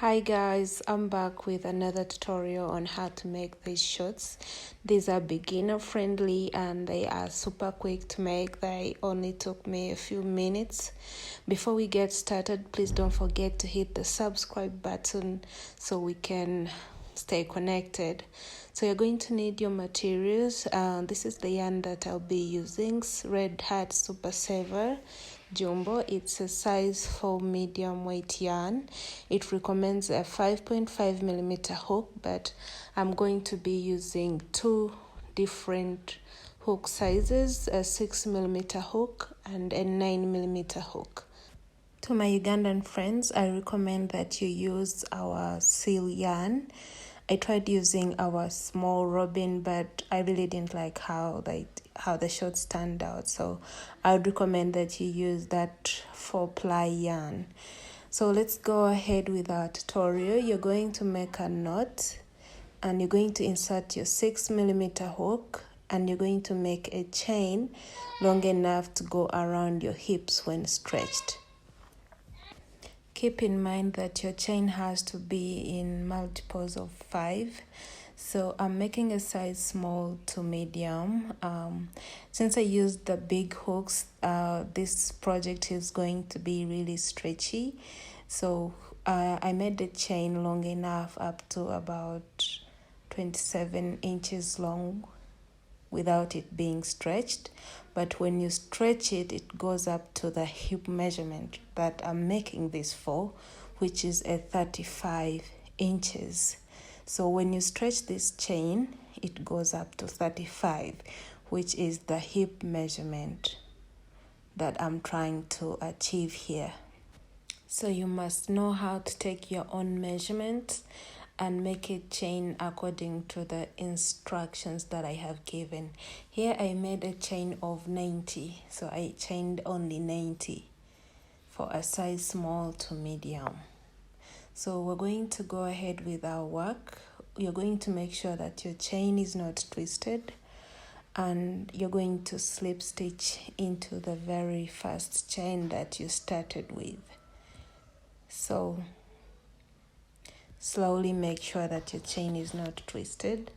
Hi guys, I'm back with another tutorial on how to make these shorts. These are beginner friendly and they are super quick to make. They only took me a few minutes. Before we get started, please don't forget to hit the subscribe button so we can stay connected. So you're going to need your materials. This is the yarn that I'll be using, Red Hat Super Saver Jumbo. It's a size 4 medium weight yarn. It recommends a 5.5 millimeter hook, but I'm going to be using two different hook sizes, a 6 millimeter hook and a 9 millimeter hook. To my Ugandan friends, I recommend that you use our seal yarn. I tried using our small robin, but I really didn't like how the shorts turned out. So I would recommend that you use that 4-ply yarn. So let's go ahead with our tutorial. You're going to make a knot and you're going to insert your 6 millimeter hook and you're going to make a chain long enough to go around your hips when stretched. Keep in mind that your chain has to be in multiples of 5. So I'm making a size small to medium. Since I used the big hooks, this project is going to be really stretchy. So I made the chain long enough up to about 27 inches long without it being stretched, but when you stretch it, it goes up to the hip measurement that I'm making this for, which is a 35 inches. So when you stretch this chain, it goes up to 35, which is the hip measurement that I'm trying to achieve here. So you must know how to take your own measurements and make a chain according to the instructions that I have given. Here I made a chain of 90, so I chained only 90 for a size small to medium. So we're going to go ahead with our work. You're going to make sure that your chain is not twisted and you're going to slip stitch into the very first chain that you started with. So slowly make sure that your chain is not twisted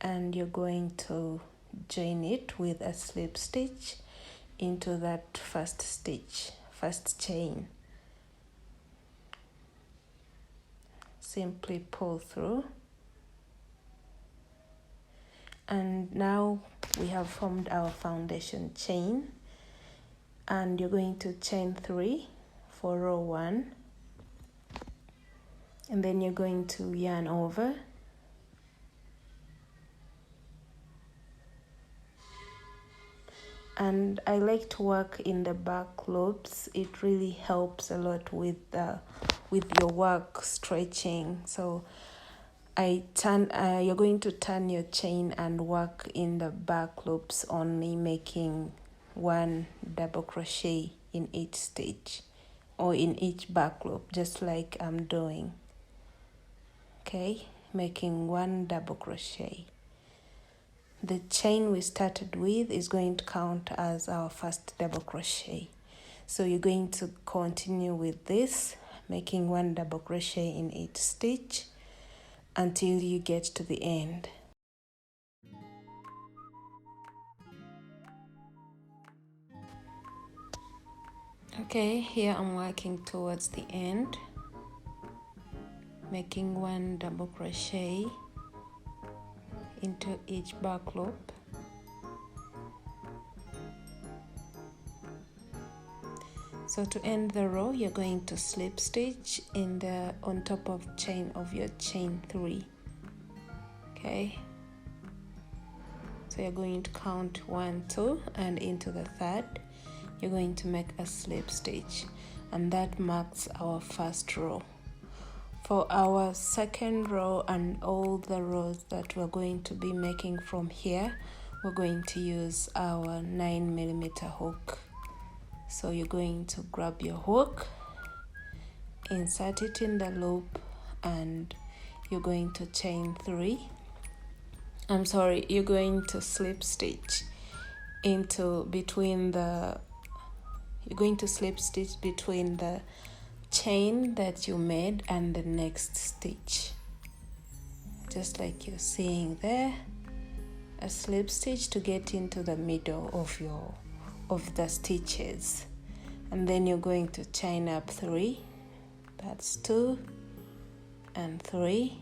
and you're going to join it with a slip stitch into that first chain. Simply pull through and now we have formed our foundation chain, and you're going to chain 3 for row 1. And then you're going to yarn over and I like to work in the back loops. It really helps a lot with your work stretching. So you're going to turn your chain and work in the back loops, only making 1 double crochet in each stitch or in each back loop, just like I'm doing. Okay, making 1 double crochet. The chain we started with is going to count as our first double crochet. So you're going to continue with this, making 1 double crochet in each stitch until you get to the end. Okay, here I'm working towards the end, making 1 double crochet into each back loop. So to end the row, you're going to slip stitch on top of your chain 3. Okay, so you're going to count 1, 2, and into the third you're going to make a slip stitch, and that marks our first row. For our second row and all the rows that we're going to be making from here, we're going to use our 9 millimeter hook. So you're going to grab your hook, insert it in the loop, and you're going to chain 3. You're going to slip stitch between the chain that you made and the next stitch, just like you're seeing there, a slip stitch to get into the middle of the stitches, and then you're going to chain up 3. That's 2 and 3.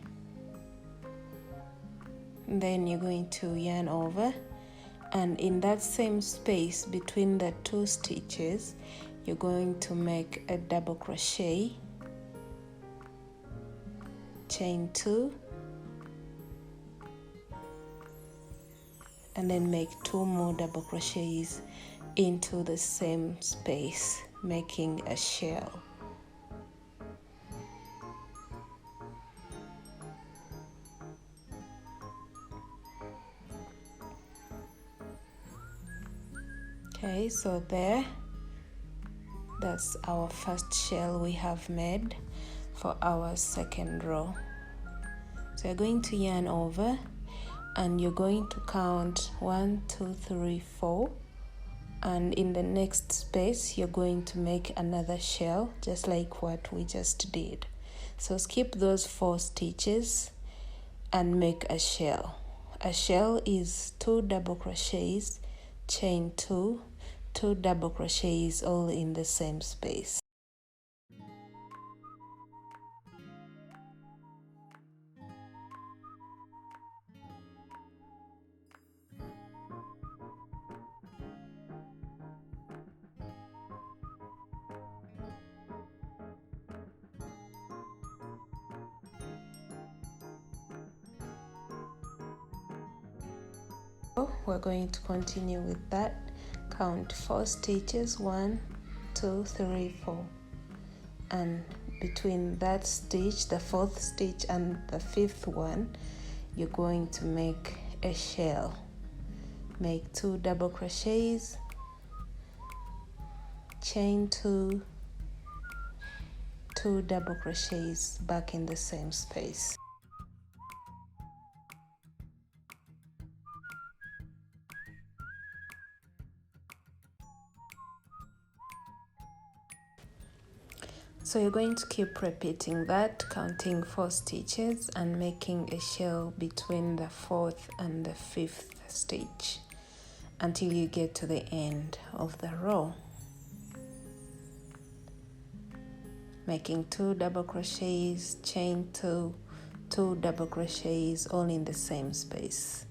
Then you're going to yarn over, and in that same space between the 2 stitches you're going to make a double crochet, chain 2, and then make 2 more double crochets into the same space, making a shell. Okay, so that's our first shell we have made for our second row. So you're going to yarn over, and you're going to count 1, 2, 3, 4, and in the next space you're going to make another shell, just like what we just did. So skip those 4 stitches and make a shell. A shell is 2 double crochets, chain 2, 2 double crochets, all in the same space. We're going to continue with that. Count 4 stitches, 1, 2, 3, 4, and between that stitch, the 4th stitch and the 5th one, you're going to make a shell. Make 2 double crochets, chain 2, 2 double crochets back in the same space. So you're going to keep repeating that, counting 4 stitches and making a shell between the 4th and the 5th stitch until you get to the end of the row. Making 2 double crochets, chain 2, 2 double crochets, all in the same space.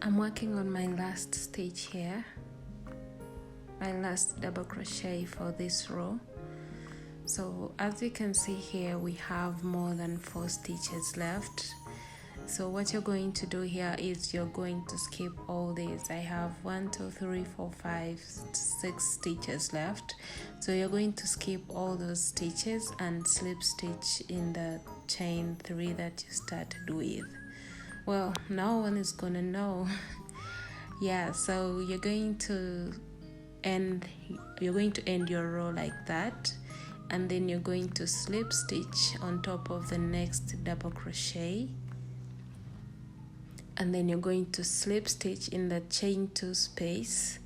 I'm working on my last stitch here, my last double crochet for this row. So as you can see here, we have more than 4 stitches left. So what you're going to do here is you're going to skip all these. I have 1, 2, 3, 4, 5, 6 stitches left. So you're going to skip all those stitches and slip stitch in the chain 3 that you started with. Well, no one is gonna know. Yeah, so you're going to end your row like that, and then you're going to slip stitch on top of the next double crochet, and then you're going to slip stitch in the chain 2 space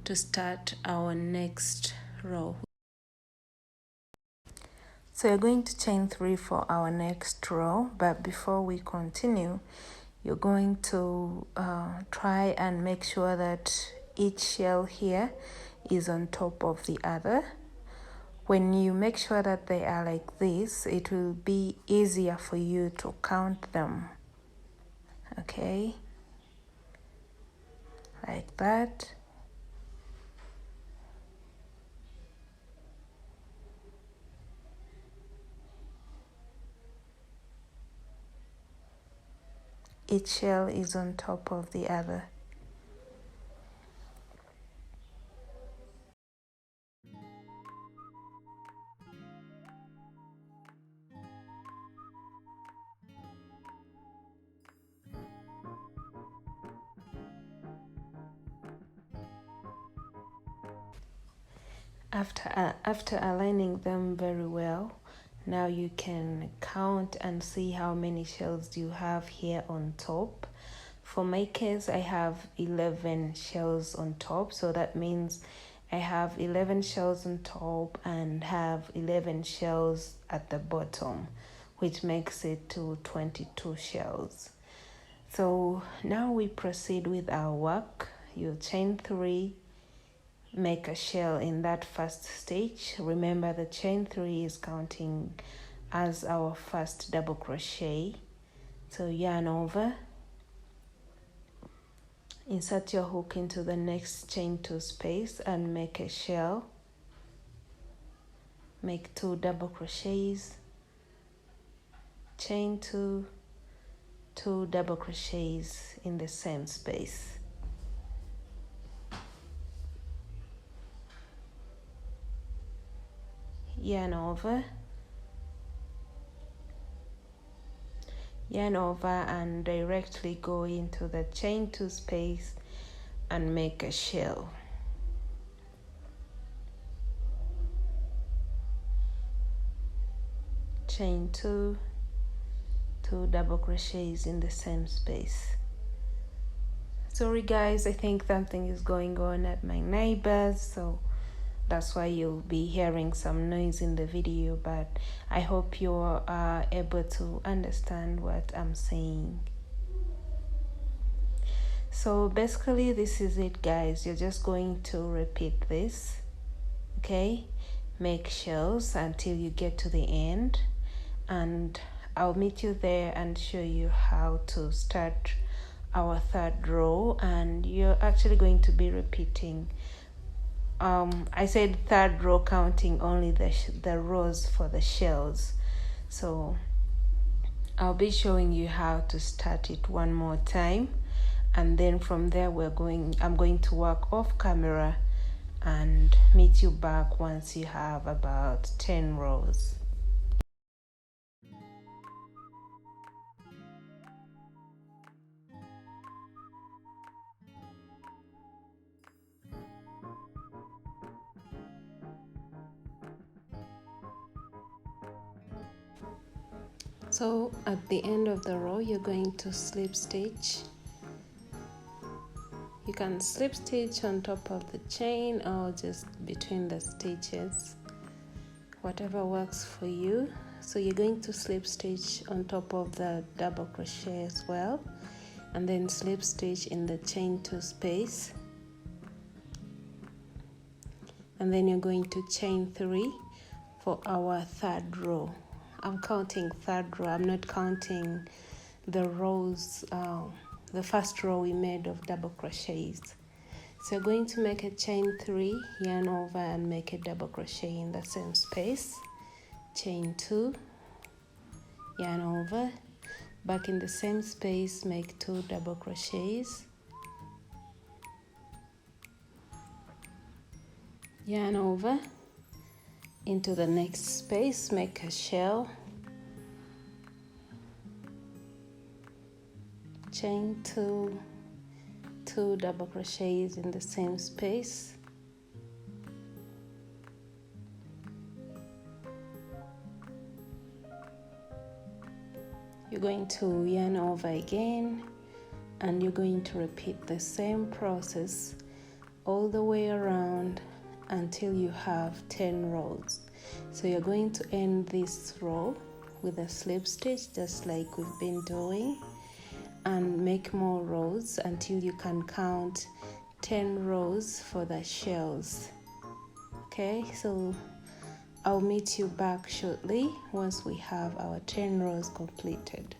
to start our next row. So you're going to chain 3 for our next row, but before we continue, you're going to try and make sure that each shell here is on top of the other. When you make sure that they are like this, it will be easier for you to count them. Okay, like that. Each shell is on top of the other. After aligning them very well, Now you can count and see how many shells you have here on top. For my case, I have 11 shells on top, so that means I have 11 shells on top and have 11 shells at the bottom, which makes it to 22 shells. So now we proceed with our work. You chain 3, make a shell in that first stitch. Remember, the chain 3 is counting as our first double crochet. So yarn over, insert your hook into the next chain 2 space and make a shell. Make 2 double crochets, chain 2, 2 double crochets in the same space. Yarn over, and directly go into the chain 2 space and make a shell. Chain 2, 2 double crochets in the same space. Sorry guys, I think something is going on at my neighbors, so that's why you'll be hearing some noise in the video, but I hope you are able to understand what I'm saying. So basically this is it guys. You're just going to repeat this, okay? Make shells until you get to the end, and I'll meet you there and show you how to start our 3rd row. And you're actually going to be repeating, I said 3rd row counting only the rows for the shells. So I'll be showing you how to start it one more time, and then from there I'm going to work off camera and meet you back once you have about 10 rows. So at the end of the row, you're going to slip stitch. You can slip stitch on top of the chain or just between the stitches, whatever works for you. So you're going to slip stitch on top of the double crochet as well, and then slip stitch in the chain 2 space, and then you're going to chain 3 for our 3rd row. I'm counting 3rd row, I'm not counting the rows, the first row we made of double crochets. So you're going to make a chain 3, yarn over and make a double crochet in the same space, chain 2, yarn over, back in the same space, make 2 double crochets, yarn over, into the next space, make a shell, chain 2, 2 double crochets in the same space, you're going to yarn over again, and you're going to repeat the same process all the way around until you have 10 rows. So you're going to end this row with a slip stitch just like we've been doing, and make more rows until you can count 10 rows for the shells. Okay, so I'll meet you back shortly once we have our 10 rows completed.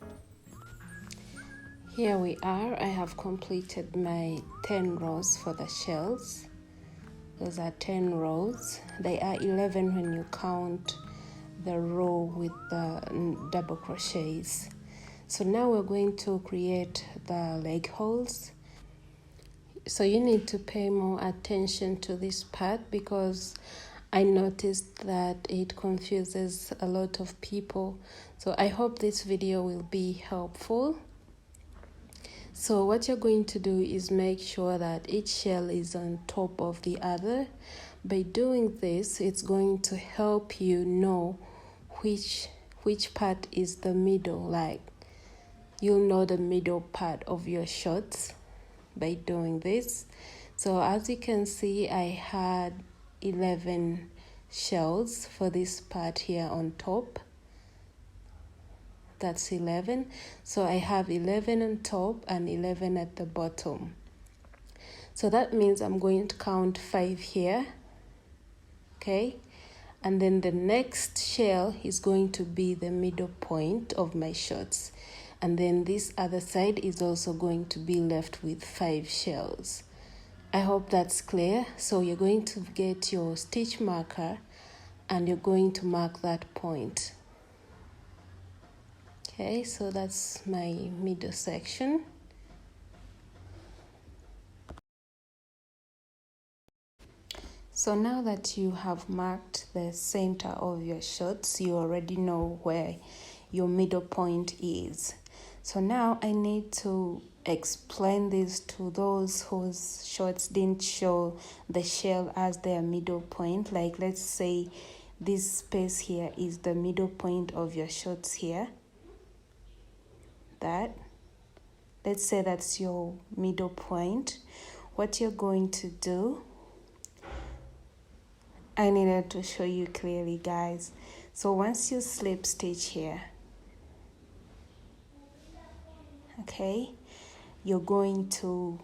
Here we are. I have completed my 10 rows for the shells. Those are 10 rows. They are 11 when you count the row with the double crochets. So now we're going to create the leg holes. So you need to pay more attention to this part because I noticed that it confuses a lot of people. So I hope this video will be helpful. So what you're going to do is make sure that each shell is on top of the other. By doing this, it's going to help you know which part is the middle. Like, you'll know the middle part of your shorts by doing this. So as you can see, I had 11 shells for this part here on top. That's 11. So I have 11 on top and 11 at the bottom. So that means I'm going to count 5 here. Okay, and then the next shell is going to be the middle point of my shorts, and then this other side is also going to be left with 5 shells. I hope that's clear. So you're going to get your stitch marker and you're going to mark that point. Okay, so that's my middle section. So now that you have marked the center of your shorts, you already know where your middle point is. So now I need to explain this to those whose shorts didn't show the shell as their middle point. Like, let's say this space here is the middle point of your shorts here. Let's say that's your middle point. What you're going to do, I needed to show you clearly, guys. So once you slip stitch here, okay, you're going to,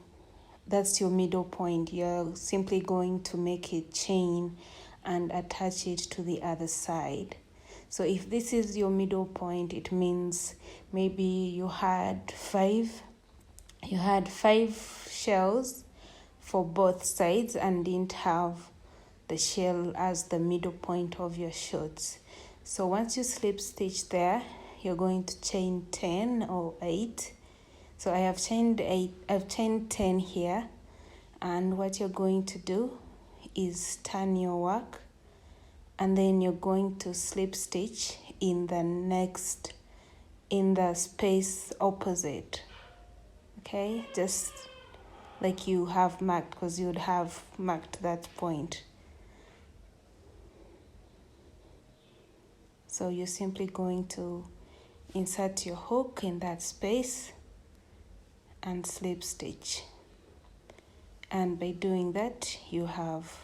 that's your middle point. You're simply going to make a chain and attach it to the other side. So if this is your middle point, it means maybe you had five shells for both sides and didn't have the shell as the middle point of your shorts. So once you slip stitch there, you're going to chain 10 or 8. So I have chained 8, I've chained 10 here, and what you're going to do is turn your work, and then you're going to slip stitch in the space opposite. Okay, just like you have marked, because you would have marked that point. So you're simply going to insert your hook in that space and slip stitch. And by doing that, you have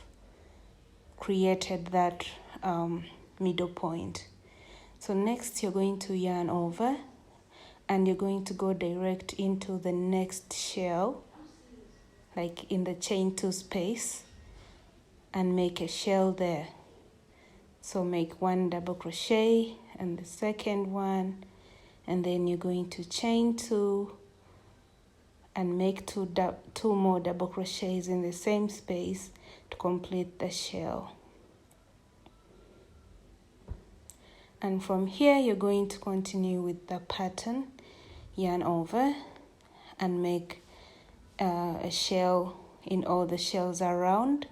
created that middle point. So next you're going to yarn over and you're going to go direct into the next shell, like in the chain 2 space, and make a shell there. So make 1 double crochet and the second one, and then you're going to chain 2 and make 2 more double crochets in the same space to complete the shell. And from here you're going to continue with the pattern, yarn over and make a shell in all the shells around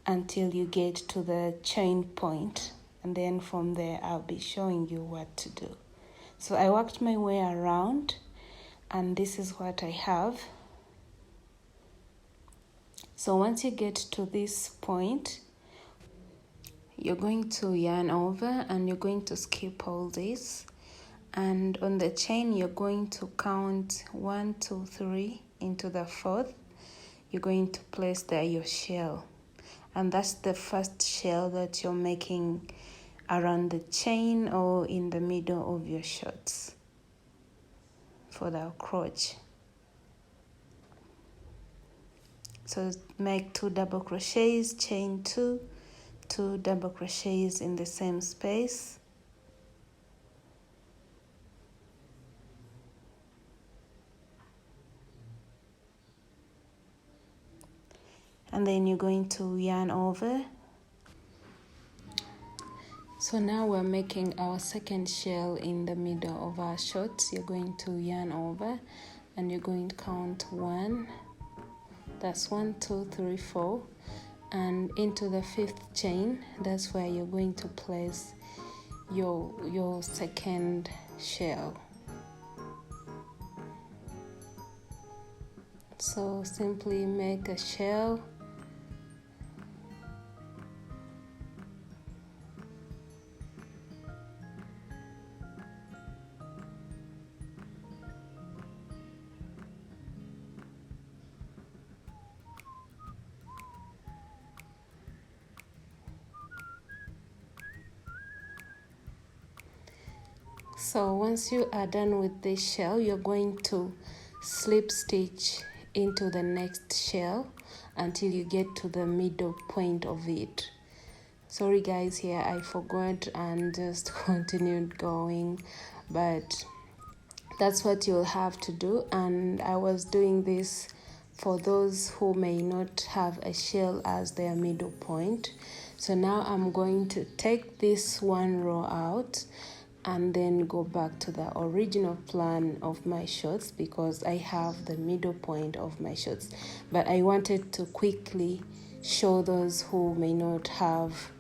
until you get to the chain point, and then from there I'll be showing you what to do. So I worked my way around and this is what I have. So once you get to this point, you're going to yarn over and you're going to skip all this, and on the chain you're going to count 1, 2, 3 into the 4th. You're going to place there your shell, and that's the first shell that you're making around the chain or in the middle of your shorts for the crochet. So make 2 double crochets, chain 2, 2 double crochets in the same space, and then you're going to yarn over. So now we're making our second shell in the middle of our shorts. You're going to yarn over and you're going to count 1, that's 1, 2, 3, 4, and into the 5th chain, that's where you're going to place your second shell. So simply make a shell, So once you are done with this shell, you're going to slip stitch into the next shell until you get to the middle point of it. Sorry guys, here I forgot and just continued going, but that's what you'll have to do. And I was doing this for those who may not have a shell as their middle point. So now I'm going to take this one row out and then go back to the original plan of my shorts because I have the middle point of my shorts. But I wanted to quickly show those who may not have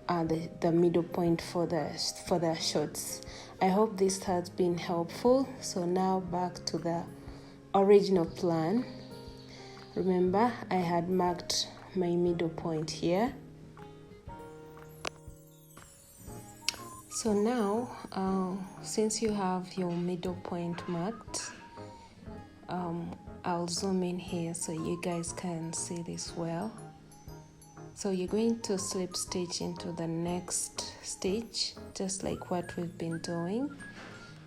the middle point for the shorts. I hope this has been helpful. So now back to the original plan. Remember, I had marked my middle point here. So now, since you have your middle point marked, I'll zoom in here so you guys can see this well. So you're going to slip stitch into the next stitch, just like what we've been doing.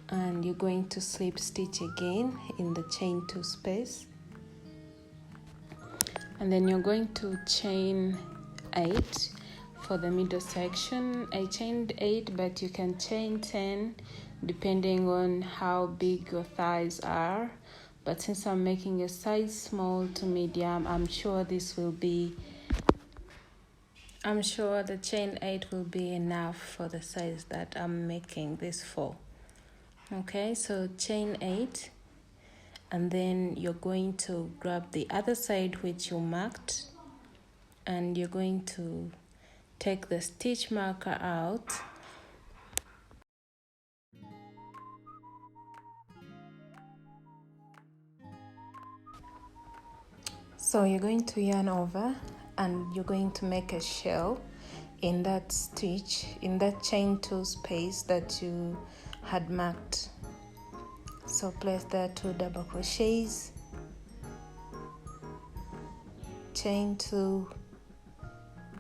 And you're going to slip stitch again in the chain 2 space. And then you're going to chain 8 for the middle section. I chained 8, but you can chain 10 depending on how big your thighs are. But since I'm making a size small to medium, I'm sure the chain 8 will be enough for the size that I'm making this for. Okay, so chain 8, and then you're going to grab the other side which you marked, and you're going to take the stitch marker out. So you're going to yarn over and you're going to make a shell in that stitch, in that chain 2 space that you had marked. So place there 2 double crochets, chain 2,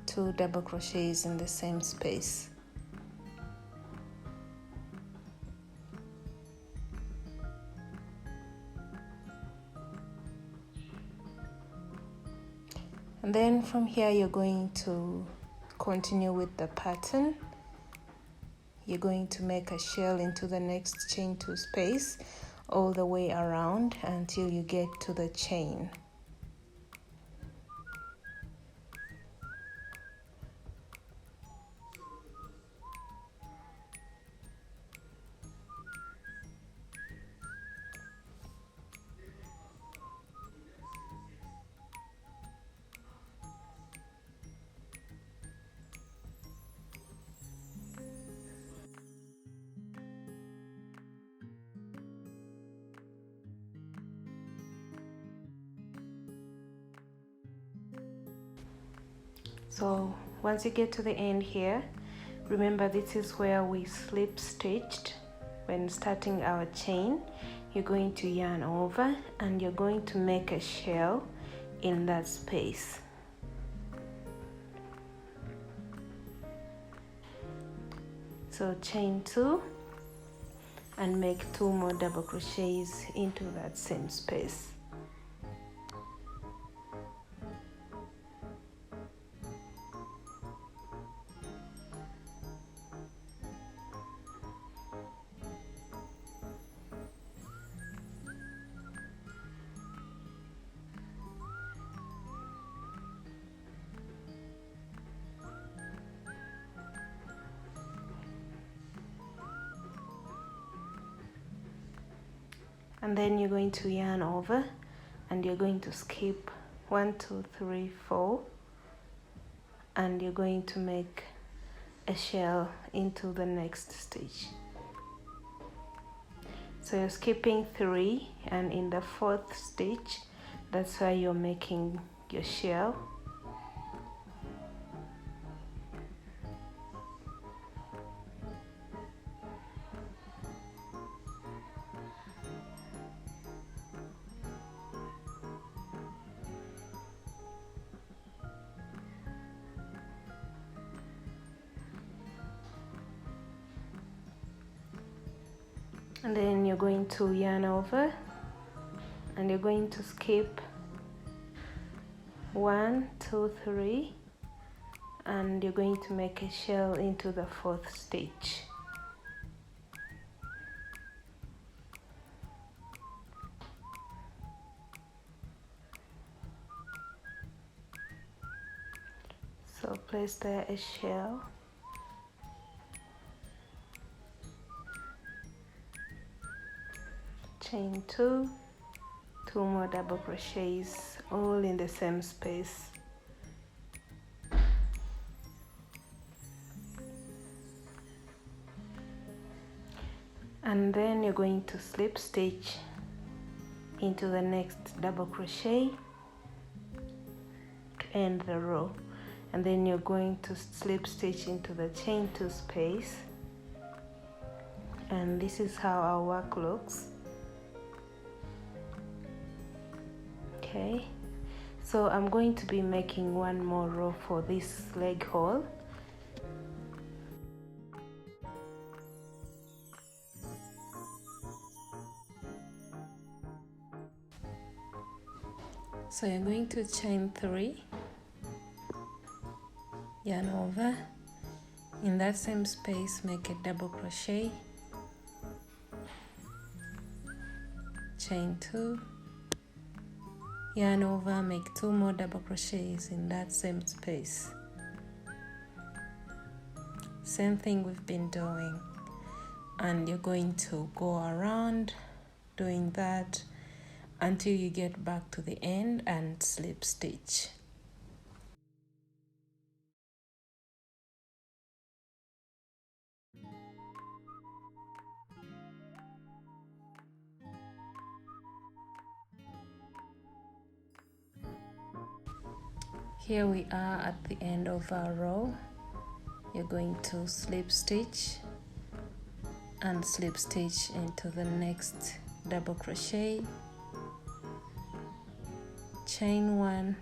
2 double crochets in the same space. And then from here you're going to continue with the pattern. You're going to make a shell into the next chain 2 space all the way around until you get to the chain. So once you get to the end here, remember this is where we slip stitched when starting our chain. You're going to yarn over and you're going to make a shell in that space. So chain 2 and make 2 more double crochets into that same space. And then you're going to yarn over and you're going to skip 1, 2, 3, 4, and you're going to make a shell into the next stitch. So you're skipping 3, and in the 4th stitch, that's why you're making your shell. And then you're going to yarn over, and you're going to skip 1, 2, 3, and you're going to make a shell into the 4th stitch. So place there a shell, chain 2, 2 more double crochets, all in the same space. And then you're going to slip stitch into the next double crochet to end the row, and then you're going to slip stitch into the chain 2 space, and this is how our work looks. Okay, so I'm going to be making one more row for this leg hole. So you're going to chain 3, yarn over, in that same space make a double crochet, chain 2, yarn over, make 2 more double crochets in that same space. Same thing we've been doing, and you're going to go around doing that until you get back to the end and slip stitch. Here we are at the end of our row. You're going to slip stitch and slip stitch into the next double crochet, chain 1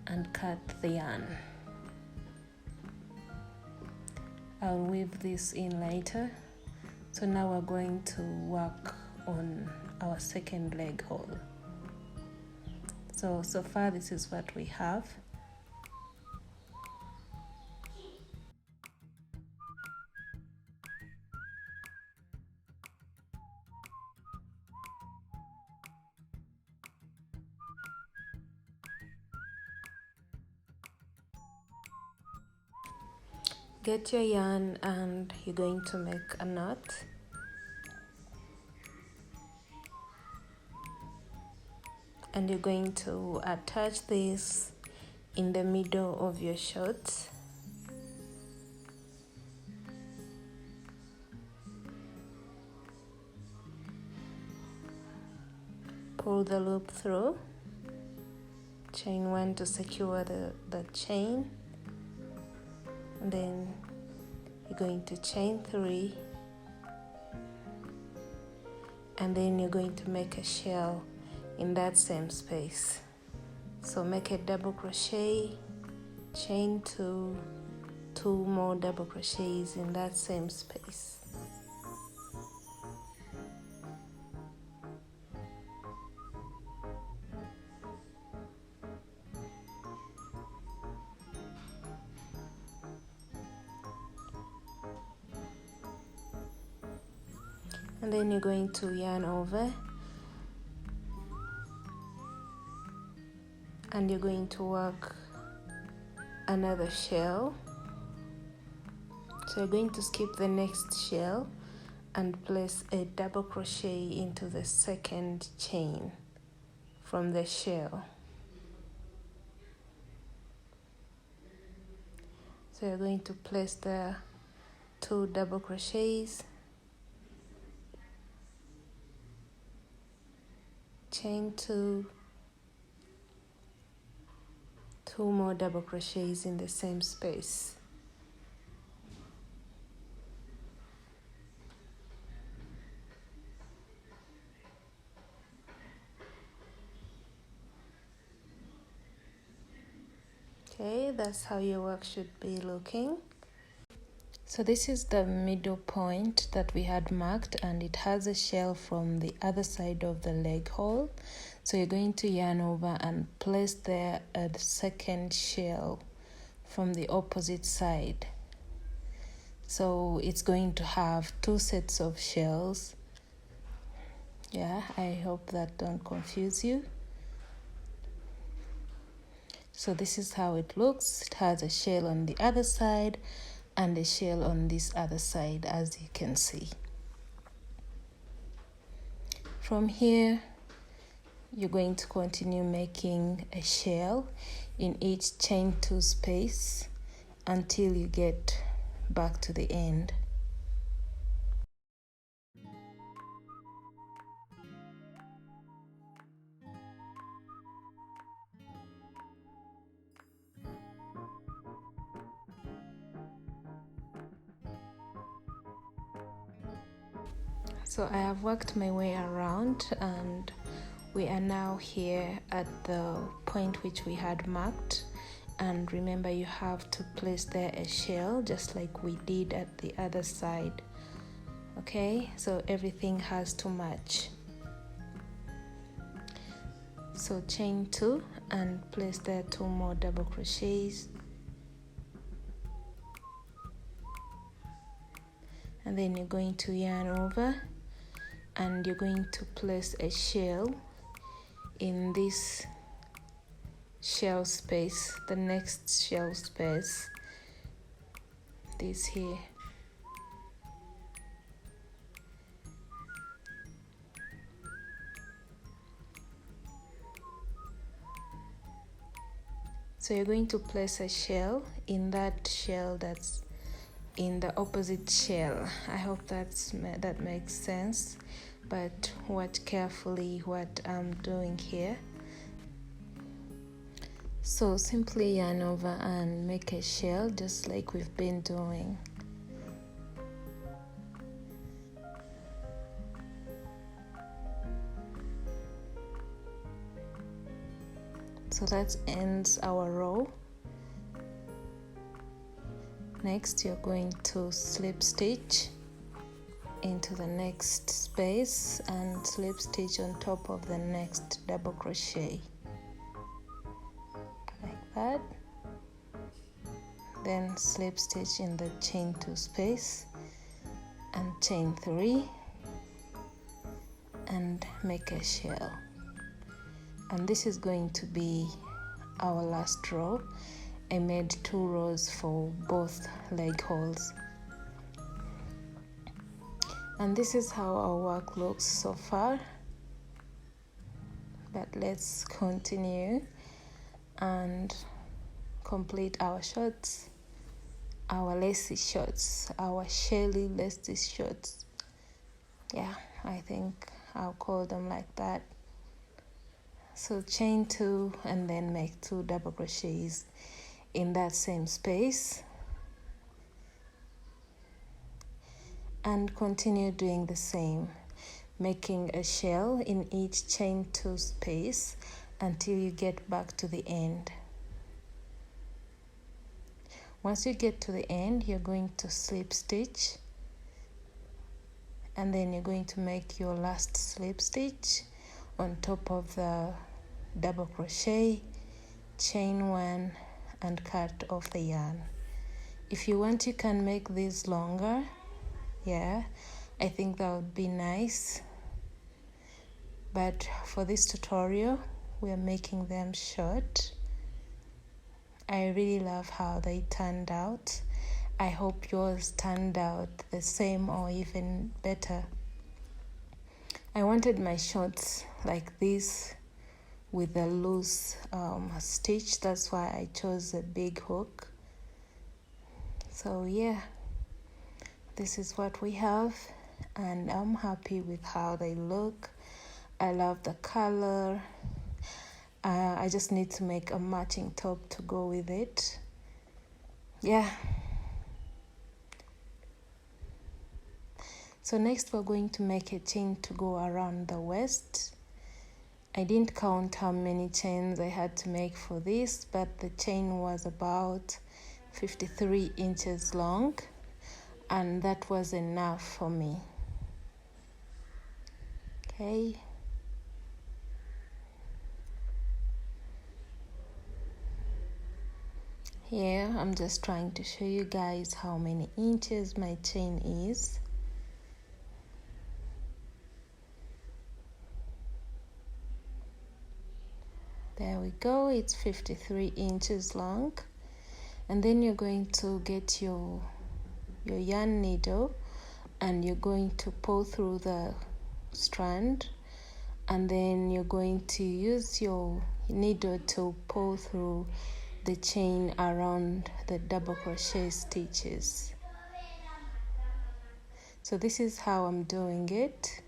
and cut the yarn. I'll weave this in later. So now we're going to work on our second leg hole. So far this is what we have. Get your yarn and you're going to make a knot. And you're going to attach this in the middle of your shorts. Pull the loop through, chain 1 to secure the chain, and then you're going to chain 3, and then you're going to make a shell in that same space. So make a double crochet, chain 2, 2 more double crochets in that same space. And then you're going to yarn over, and you're going to work another shell. So you're going to skip the next shell and place a double crochet into the second chain from the shell. So you're going to place the 2 double crochets, chain 2, 2 more double crochets in the same space. Okay, that's how your work should be looking. So this is the middle point that we had marked, and it has a shell from the other side of the leg hole. So you're going to yarn over and place there a second shell from the opposite side. So it's going to have 2 sets of shells. Yeah, I hope that don't confuse you. So this is how it looks. It has a shell on the other side and a shell on this other side, as you can see. From here, you're going to continue making a shell in each chain 2 space until you get back to the end. So I have worked my way around, and we are now here at the point which we had marked. And remember, you have to place there a shell just like we did at the other side. Okay, so everything has to match. So chain 2 and place there 2 more double crochets, and then you're going to yarn over and you're going to place a shell in this shell space, the next shell space, this here. So you're going to place a shell in that shell that's in the opposite shell. I hope that makes sense, but watch carefully what I'm doing here. So simply yarn over and make a shell just like we've been doing. So that ends our row. Next, you're going to slip stitch into the next space and slip stitch on top of the next double crochet, like that. Then slip stitch in the chain 2 space and chain 3 and make a shell. And this is going to be our last row. I made 2 rows for both leg holes. And this is how our work looks so far. But let's continue and complete our shorts, our lacy shorts, our shelly lacy shorts. Yeah, I think I'll call them like that. So chain 2 and then make 2 double crochets in that same space, and continue doing the same, making a shell in each chain 2 space until you get back to the end. Once you get to the end, you're going to slip stitch, and then you're going to make your last slip stitch on top of the double crochet, chain 1 and cut off the yarn. If you want, you can make these longer. Yeah, I think that would be nice, but for this tutorial we are making them short. I really love how they turned out. I hope yours turned out the same or even better. I wanted my shorts like this with a loose stitch. That's why I chose a big hook. So yeah, this is what we have, and I'm happy with how they look. I love the color. I just need to make a matching top to go with it. Yeah. So next we're going to make a chain to go around the waist. I didn't count how many chains I had to make for this, but the chain was about 53 inches long. and that was enough for me. Okay. Here I'm just trying to show you guys how many inches my chain is. There we go, it's 53 inches long. And then you're going to get your yarn needle and you're going to pull through the strand, and then you're going to use your needle to pull through the chain around the double crochet stitches. So this is how I'm doing it.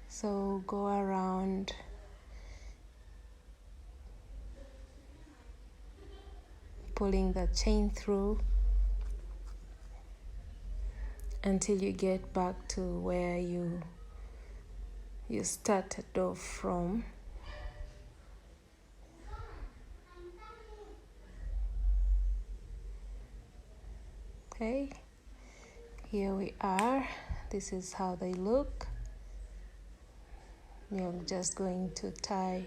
So go around pulling the chain through until you get back to where you started off from. Okay, here we are. This is how they look. You're just going to tie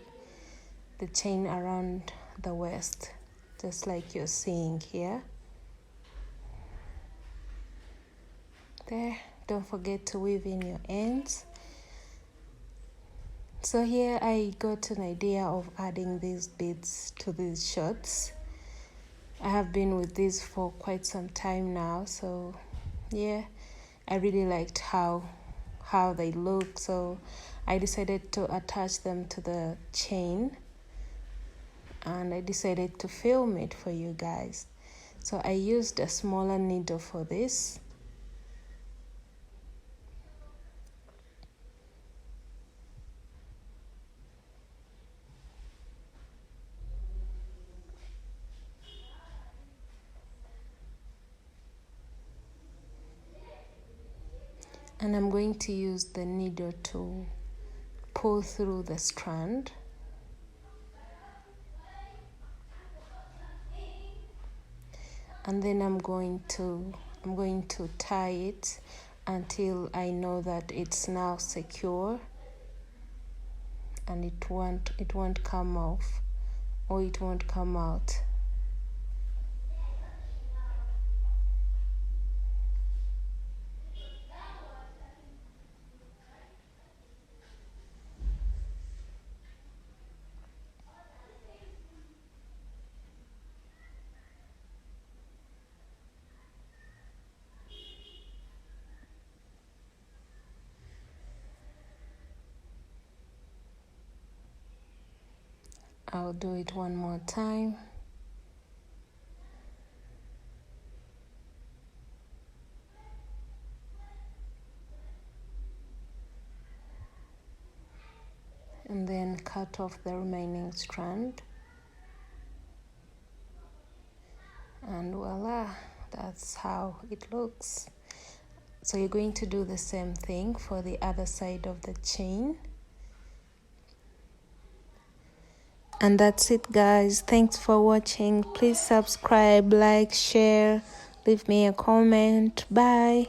the chain around the waist, just like you're seeing here. There, don't forget to weave in your ends. So here I got an idea of adding these beads to these shorts. I have been with these for quite some time now, so yeah, I really liked how they look, so I decided to attach them to the chain, and I decided to film it for you guys. So I used a smaller needle for this. And I'm going to use the needle to pull through the strand. And then I'm going to tie it until I know that it's now secure and it won't come off, or it won't come out. I'll do it one more time. And then cut off the remaining strand. And voila, that's how it looks. So you're going to do the same thing for the other side of the chain. And that's it, guys. Thanks for watching. Please subscribe, like, share, leave me a comment. Bye.